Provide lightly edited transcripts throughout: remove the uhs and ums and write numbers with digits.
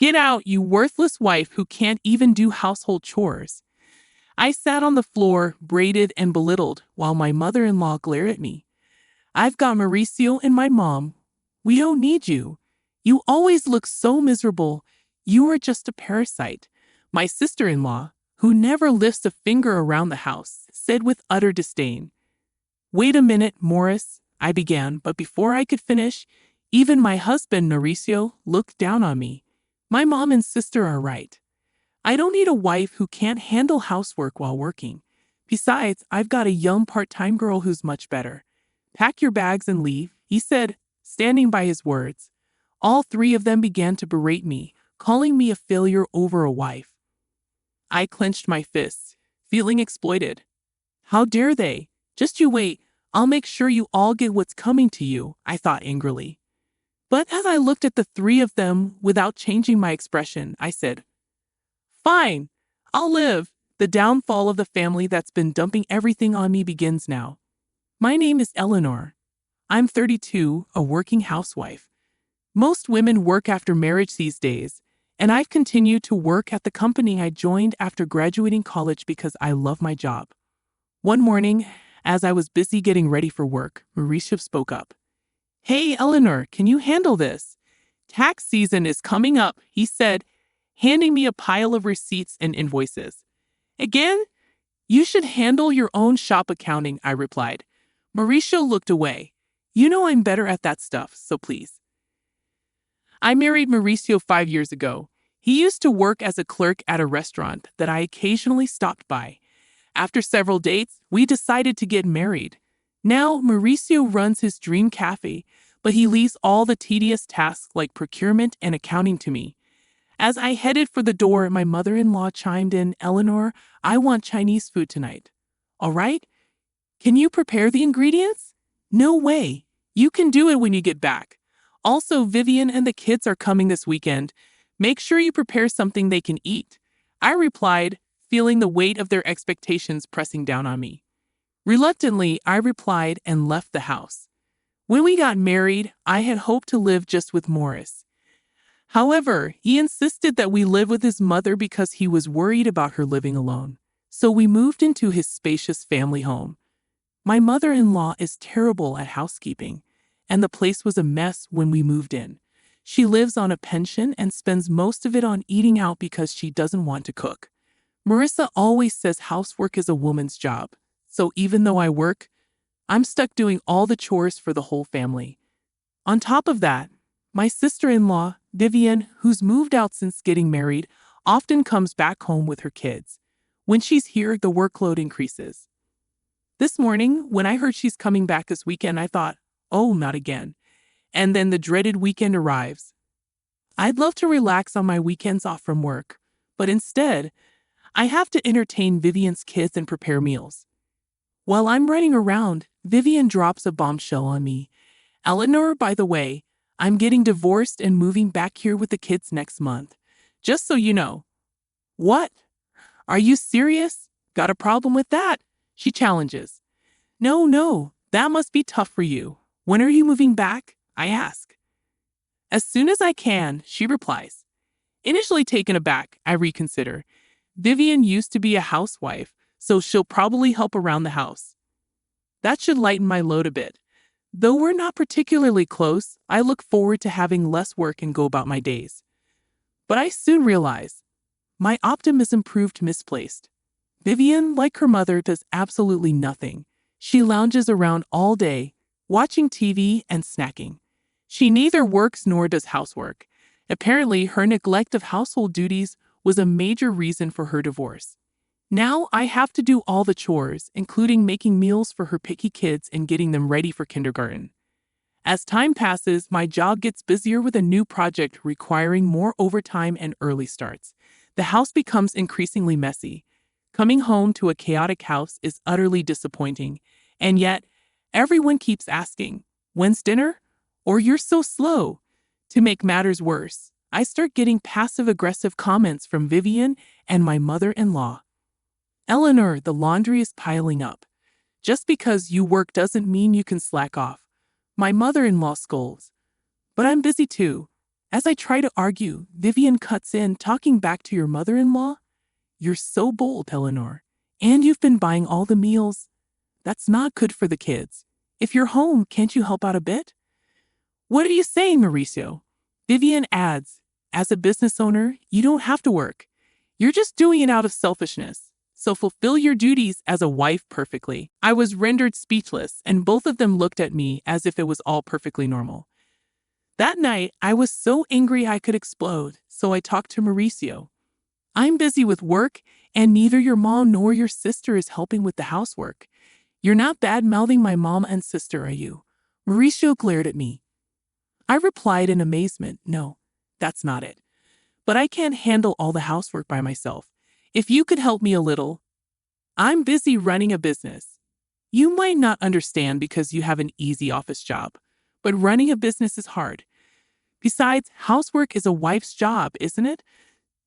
Get out, you worthless wife who can't even do household chores. I sat on the floor, braided and belittled, while my mother-in-law glared at me. I've got Mauricio and my mom. We don't need you. You always look so miserable. You are just a parasite. My sister-in-law, who never lifts a finger around the house, said with utter disdain. Wait a minute, Morris, I began, but before I could finish, even my husband, Mauricio, looked down on me. My mom and sister are right. I don't need a wife who can't handle housework while working. Besides, I've got a young part-time girl who's much better. Pack your bags and leave, he said, standing by his words. All three of them began to berate me, calling me a failure over a wife. I clenched my fists, feeling exploited. How dare they? Just you wait, I'll make sure you all get what's coming to you, I thought angrily. But as I looked at the three of them without changing my expression, I said, Fine, I'll live. The downfall of the family that's been dumping everything on me begins now. My name is Eleanor. I'm 32, a working housewife. Most women work after marriage these days, and I've continued to work at the company I joined after graduating college because I love my job. One morning, as I was busy getting ready for work, Mauricio spoke up. Hey, Eleanor, can you handle this? Tax season is coming up, he said, handing me a pile of receipts and invoices. Again? You should handle your own shop accounting, I replied. Mauricio looked away. You know I'm better at that stuff, so please. I married Mauricio 5 years ago. He used to work as a clerk at a restaurant that I occasionally stopped by. After several dates, we decided to get married. Now, Mauricio runs his dream cafe, but he leaves all the tedious tasks like procurement and accounting to me. As I headed for the door, my mother-in-law chimed in, Eleanor, I want Chinese food tonight. All right? Can you prepare the ingredients? No way. You can do it when you get back. Also, Vivian and the kids are coming this weekend. Make sure you prepare something they can eat. I replied, feeling the weight of their expectations pressing down on me. Reluctantly, I replied and left the house. When we got married, I had hoped to live just with Morris. However, he insisted that we live with his mother because he was worried about her living alone. So we moved into his spacious family home. My mother-in-law is terrible at housekeeping, and the place was a mess when we moved in. She lives on a pension and spends most of it on eating out because she doesn't want to cook. Marissa always says housework is a woman's job, so even though I work, I'm stuck doing all the chores for the whole family. On top of that, my sister-in-law, Vivian, who's moved out since getting married, often comes back home with her kids. When she's here, the workload increases. This morning, when I heard she's coming back this weekend, I thought, oh, not again. And then the dreaded weekend arrives. I'd love to relax on my weekends off from work, but instead, I have to entertain Vivian's kids and prepare meals. While I'm running around, Vivian drops a bombshell on me. Eleanor, by the way, I'm getting divorced and moving back here with the kids next month. Just so you know. What? Are you serious? Got a problem with that? She challenges. No, that must be tough for you. When are you moving back? I ask. As soon as I can, she replies. Initially taken aback, I reconsider. Vivian used to be a housewife, so she'll probably help around the house. That should lighten my load a bit. Though we're not particularly close, I look forward to having less work and go about my days. But I soon realize my optimism proved misplaced. Vivian, like her mother, does absolutely nothing. She lounges around all day, watching TV and snacking. She neither works nor does housework. Apparently, her neglect of household duties was a major reason for her divorce. Now I have to do all the chores, including making meals for her picky kids and getting them ready for kindergarten. As time passes, my job gets busier with a new project requiring more overtime and early starts. The house becomes increasingly messy. Coming home to a chaotic house is utterly disappointing, and yet everyone keeps asking, when's dinner? Or you're so slow. To make matters worse, I start getting passive-aggressive comments from Vivian and my mother-in-law. Eleanor, the laundry is piling up. Just because you work doesn't mean you can slack off. My mother-in-law scolds. But I'm busy too. As I try to argue, Vivian cuts in, talking back to your mother-in-law. You're so bold, Eleanor. And you've been buying all the meals. That's not good for the kids. If you're home, can't you help out a bit? What are you saying, Mauricio? Vivian adds, as a business owner, you don't have to work. You're just doing it out of selfishness. So fulfill your duties as a wife perfectly. I was rendered speechless, and both of them looked at me as if it was all perfectly normal. That night, I was so angry I could explode, so I talked to Mauricio. I'm busy with work, and neither your mom nor your sister is helping with the housework. You're not bad-mouthing my mom and sister, are you? Mauricio glared at me. I replied in amazement, no, that's not it. But I can't handle all the housework by myself. If you could help me a little. I'm busy running a business. You might not understand because you have an easy office job, but running a business is hard. Besides, housework is a wife's job, isn't it?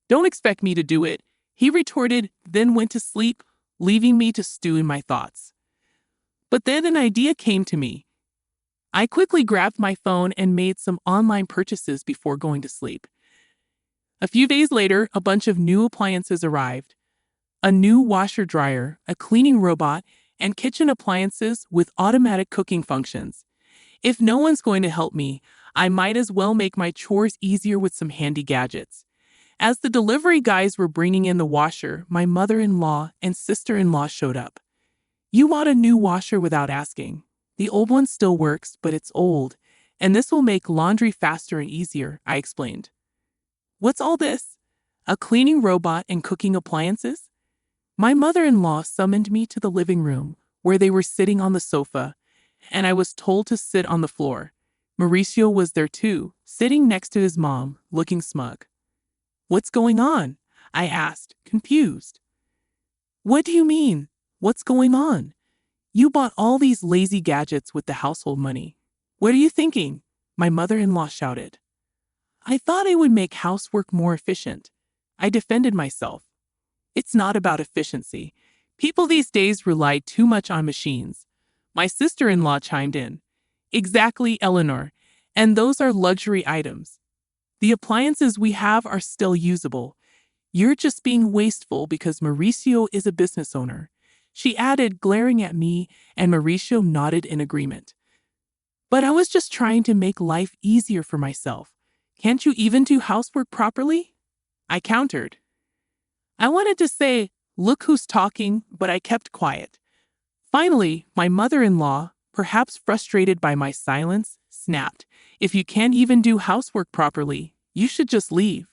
Don't expect me to do it, he retorted, then went to sleep, leaving me to stew in my thoughts. But then an idea came to me. I quickly grabbed my phone and made some online purchases before going to sleep. A few days later, a bunch of new appliances arrived. A new washer-dryer, a cleaning robot, and kitchen appliances with automatic cooking functions. If no one's going to help me, I might as well make my chores easier with some handy gadgets. As the delivery guys were bringing in the washer, my mother-in-law and sister-in-law showed up. You bought a new washer without asking. The old one still works, but it's old, and this will make laundry faster and easier, I explained. What's all this? A cleaning robot and cooking appliances? My mother-in-law summoned me to the living room, where they were sitting on the sofa, and I was told to sit on the floor. Mauricio was there too, sitting next to his mom, looking smug. What's going on? I asked, confused. What do you mean? What's going on? You bought all these lazy gadgets with the household money. What are you thinking? My mother-in-law shouted. I thought it would make housework more efficient. I defended myself. It's not about efficiency. People these days rely too much on machines. My sister-in-law chimed in. Exactly, Eleanor. And those are luxury items. The appliances we have are still usable. You're just being wasteful because Mauricio is a business owner. She added, glaring at me, and Mauricio nodded in agreement. But I was just trying to make life easier for myself. Can't you even do housework properly? I countered. I wanted to say, look who's talking, but I kept quiet. Finally, my mother-in-law, perhaps frustrated by my silence, snapped, if you can't even do housework properly, you should just leave.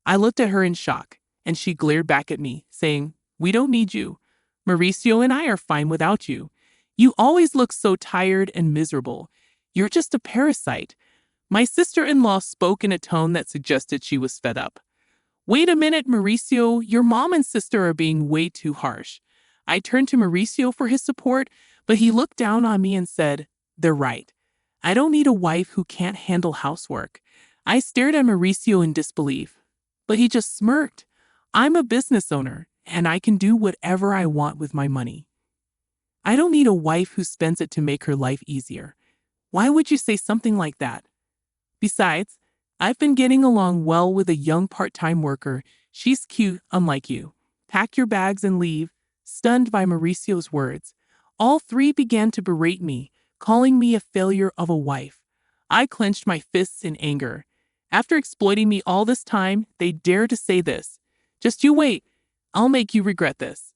I looked at her in shock, and she glared back at me, saying, we don't need you. Mauricio and I are fine without you. You always look so tired and miserable. You're just a parasite. My sister-in-law spoke in a tone that suggested she was fed up. Wait a minute, Mauricio, your mom and sister are being way too harsh. I turned to Mauricio for his support, but he looked down on me and said, they're right. I don't need a wife who can't handle housework. I stared at Mauricio in disbelief, but he just smirked. I'm a business owner, and I can do whatever I want with my money. I don't need a wife who spends it to make her life easier. Why would you say something like that? Besides, I've been getting along well with a young part-time worker. She's cute, unlike you. Pack your bags and leave. Stunned by Mauricio's words, all three began to berate me, calling me a failure of a wife. I clenched my fists in anger. After exploiting me all this time, they dared to say this. Just you wait. I'll make you regret this.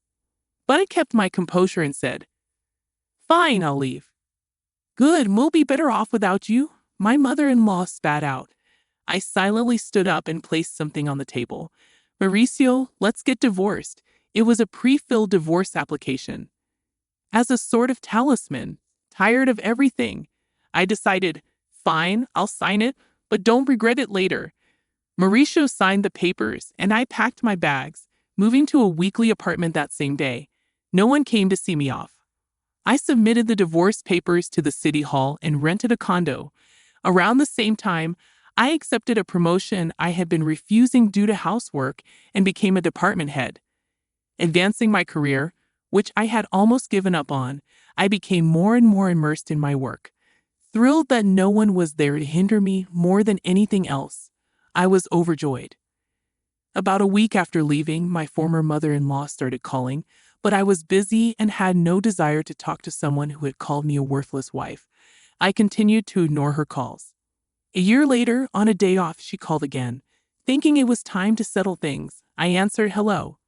But I kept my composure and said, fine, I'll leave. Good, we'll be better off without you, my mother-in-law spat out. I silently stood up and placed something on the table. Mauricio, let's get divorced. It was a pre-filled divorce application. As a sort of talisman, tired of everything, I decided, fine, I'll sign it, but don't regret it later. Mauricio signed the papers, and I packed my bags, moving to a weekly apartment that same day. No one came to see me off. I submitted the divorce papers to the city hall and rented a condo. Around the same time, I accepted a promotion I had been refusing due to housework and became a department head. Advancing my career, which I had almost given up on, I became more and more immersed in my work. Thrilled that no one was there to hinder me more than anything else, I was overjoyed. About a week after leaving, my former mother-in-law started calling, but I was busy and had no desire to talk to someone who had called me a worthless wife. I continued to ignore her calls. A year later, on a day off, she called again. Thinking it was time to settle things, I answered, "Hello.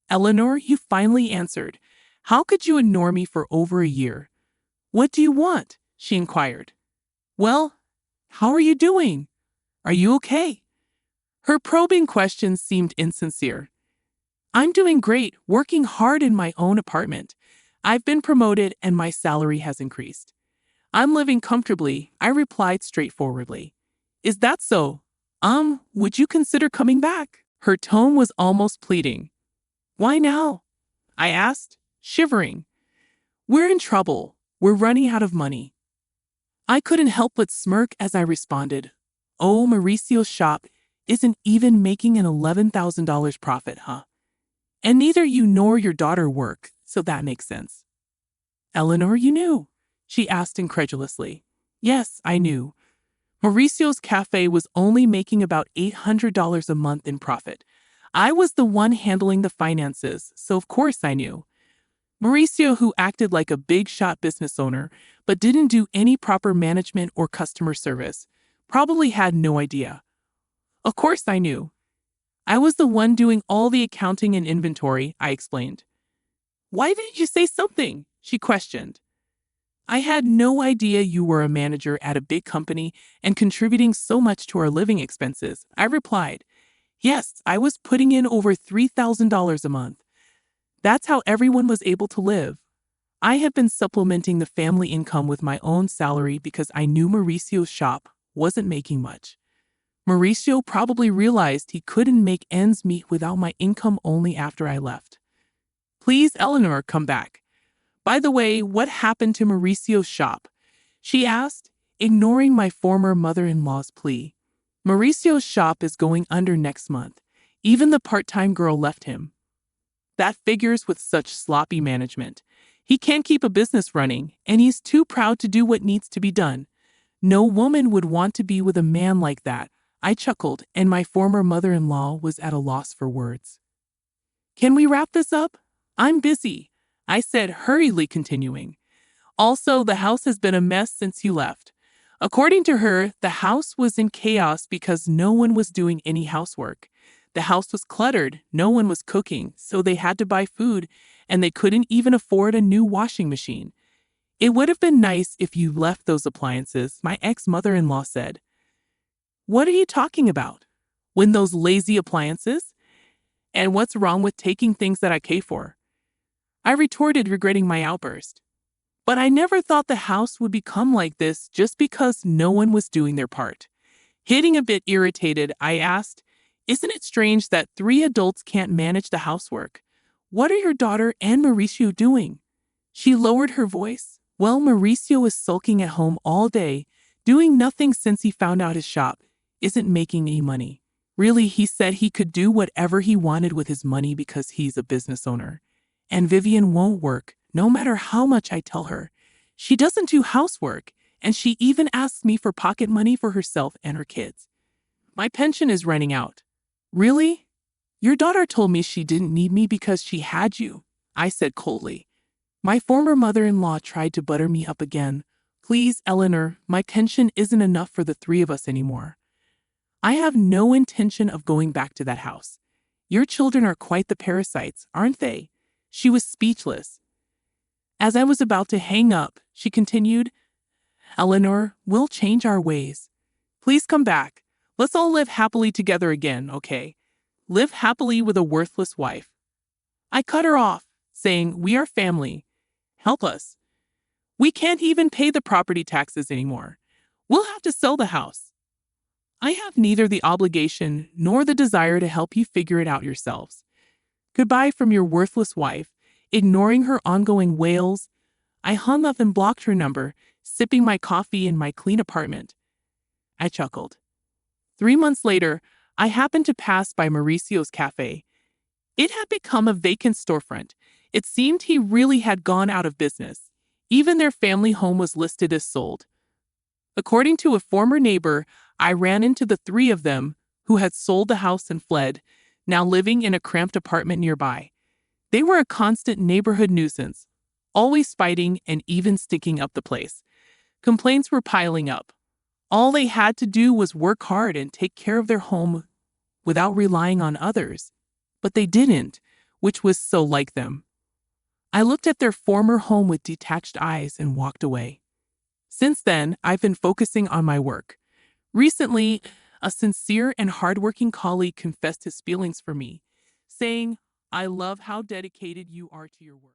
Eleanor, you finally answered. How could you ignore me for over a year? What do you want?" she inquired. "Well, how are you doing? Are you okay?" Her probing questions seemed insincere. "I'm doing great, working hard in my own apartment. I've been promoted and my salary has increased. I'm living comfortably," I replied straightforwardly. "Is that so? Would you consider coming back?" Her tone was almost pleading. "Why now?" I asked, shivering. "We're in trouble. We're running out of money." I couldn't help but smirk as I responded, "Oh, Mauricio's shop isn't even making an $11,000 profit, huh? And neither you nor your daughter work, so that makes sense." "Eleanor, you knew?" she asked incredulously. Yes, I knew. Mauricio's cafe was only making about $800 a month in profit. I was the one handling the finances, so of course I knew. Mauricio, who acted like a big-shot business owner but didn't do any proper management or customer service, probably had no idea. Of course I knew. I was the one doing all the accounting and inventory, I explained. "Why didn't you say something?" she questioned. "I had no idea you were a manager at a big company and contributing so much to our living expenses," I replied. "Yes, I was putting in over $3,000 a month. That's how everyone was able to live. I had been supplementing the family income with my own salary because I knew Mauricio's shop wasn't making much. Mauricio probably realized he couldn't make ends meet without my income only after I left. Please, Eleanor, come back. By the way, what happened to Mauricio's shop?" she asked, ignoring my former mother-in-law's plea. "Mauricio's shop is going under next month. Even the part-time girl left him. That figures with such sloppy management. He can't keep a business running, and he's too proud to do what needs to be done. No woman would want to be with a man like that." I chuckled, and my former mother-in-law was at a loss for words. "Can we wrap this up? I'm busy," I said, hurriedly continuing. "Also, the house has been a mess since you left." According to her, the house was in chaos because no one was doing any housework. The house was cluttered, no one was cooking, so they had to buy food, and they couldn't even afford a new washing machine. "It would have been nice if you left those appliances," my ex-mother-in-law said. "What are you talking about? When those lazy appliances? And what's wrong with taking things that I pay for?" I retorted, regretting my outburst. But I never thought the house would become like this just because no one was doing their part. Getting a bit irritated, I asked, "Isn't it strange that 3 adults can't manage the housework? What are your daughter and Mauricio doing?" She lowered her voice. "Well, Mauricio is sulking at home all day, doing nothing since he found out his shop isn't making any money. Really, he said he could do whatever he wanted with his money because he's a business owner. And Vivian won't work, no matter how much I tell her. She doesn't do housework, and she even asks me for pocket money for herself and her kids. My pension is running out." "Really? Your daughter told me she didn't need me because she had you," I said coldly. My former mother-in-law tried to butter me up again. "Please, Eleanor, my pension isn't enough for the 3 of us anymore. I have no intention of going back to that house. Your children are quite the parasites, aren't they?" She was speechless. As I was about to hang up, she continued, "Eleanor, we'll change our ways. Please come back. Let's all live happily together again, okay? Live happily with a worthless wife." I cut her off, saying, "We are family. Help us. We can't even pay the property taxes anymore. We'll have to sell the house. I have neither the obligation nor the desire to help you figure it out yourselves. Goodbye from your worthless wife." Ignoring her ongoing wails, I hung up and blocked her number, sipping my coffee in my clean apartment. I chuckled. 3 months later, I happened to pass by Mauricio's cafe. It had become a vacant storefront. It seemed he really had gone out of business. Even their family home was listed as sold. According to a former neighbor, I ran into the three of them who had sold the house and fled, now living in a cramped apartment nearby. They were a constant neighborhood nuisance, always fighting and even sticking up the place. Complaints were piling up. All they had to do was work hard and take care of their home without relying on others. But they didn't, which was so like them. I looked at their former home with detached eyes and walked away. Since then, I've been focusing on my work. Recently, a sincere and hardworking colleague confessed his feelings for me, saying, "I love how dedicated you are to your work."